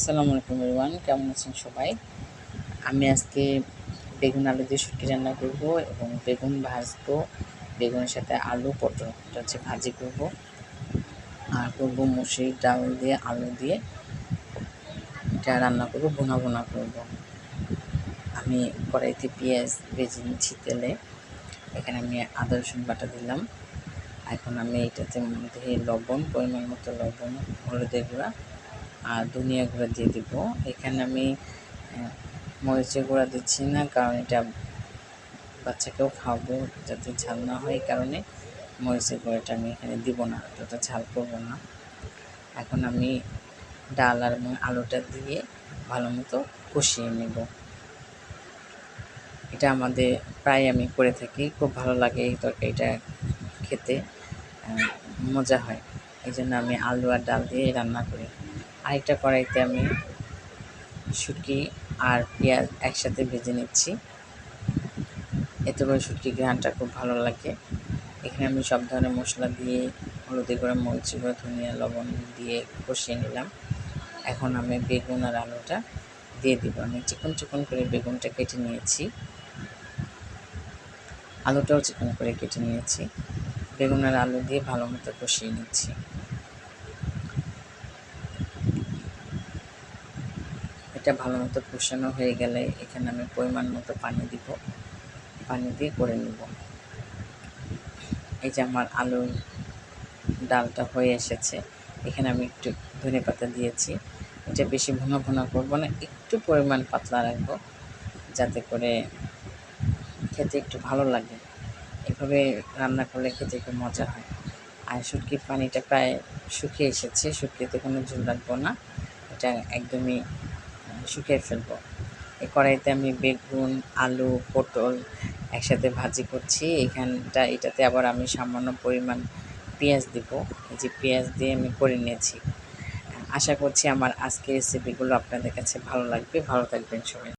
আসসালামু আলাইকুম এভরিওয়ান, কেমন আছেন সবাই? আমি আজকে বেগুন আলু দিয়ে শুটকি রান্না করব এবং বেগুন ভাজবো। বেগুনের সাথে আলু পটল এটা হচ্ছে ভাজি করব, আর করব মসুর ডাল দিয়ে আলু দিয়ে এটা রান্না করব, ভুনা ভুনা করব। আমি কড়াইতে পেঁয়াজ ভেজে নিচ্ছি তেলে। এখানে আমি আদা রসুন বাটা দিলাম। এখন আমি এটাতে মধ্যে লবণ, পরিমাণ মতো লবণ, হলুদের গুঁড়া আর ধনিয়া গুঁড়া দিয়ে দিব। এখানে আমি মরিচের গুঁড়া দিচ্ছি না, কারণ এটা বাচ্চাকেও খাওয়াবো, যাতে ঝাল না হয়। এই কারণে মরিচের গুঁড়াটা আমি এখানে দিব না, অতটা ঝাল করবো না। এখন আমি ডাল আর আলুটা দিয়ে ভালো মতো কষিয়ে নেব। এটা আমাদের প্রায় আমি করে থাকি, খুব ভালো লাগে এই তরকারিটা খেতে, মজা হয়। এই জন্য আমি আলু আর ডাল দিয়ে রান্না করি। আরেকটা কড়াইতে আমি শুটকি আর পেঁয়াজ একসাথে ভেজে নিচ্ছি, এতে করে শুটকির ঘ্রাণটা খুব ভালো লাগে। এখানে আমি সব ধরনের মশলা দিয়ে হলুদের গুঁড়া, মরিচের গুঁড়া, ধনিয়া, লবণ দিয়ে কষিয়ে নিলাম। এখন আমি বেগুন আর আলুটা দিয়ে দিব। আমি চিকন চিকন করে বেগুনটা কেটে নিয়েছি, আলুটাও চিকন করে কেটে নিয়েছি। বেগুন আর আলু দিয়ে ভালো মতো কষিয়ে নিচ্ছি। এটা ভালো মতো কষানো হয়ে গেলে এখানে আমি পরিমাণ মতো পানি দিব, পানি দিয়ে করে নেব। এই যে আমার আলুর ডালটা হয়ে এসেছে। এখানে আমি একটু ধনেপাতা দিয়েছি। এটা বেশি ভুনা ভুনা করবো না, একটু পরিমাণ পাতলা রাখবো, যাতে করে খেতে একটু ভালো লাগে। এভাবে রান্না করলে খেতে একটু মজা হয়। আর শুটকির পানিটা প্রায় শুকিয়ে এসেছে, শুটকিতে কোনো ঝোল রাখবো না, এটা একদমই শুকিয়ে ফেলবো। এই কড়াইতে আমি বেগুন, আলু, পটল একসাথে ভাজি করছি। এটাতে আবার আমি সামান্য পরিমাণ পেঁয়াজ দিব। এই যে পেঁয়াজ দিয়ে আমি করে নিয়েছি। আশা করছি আমার আজকের রেসিপিগুলো আপনাদের কাছে ভালো লাগবে। ভালো থাকবেন সবাই।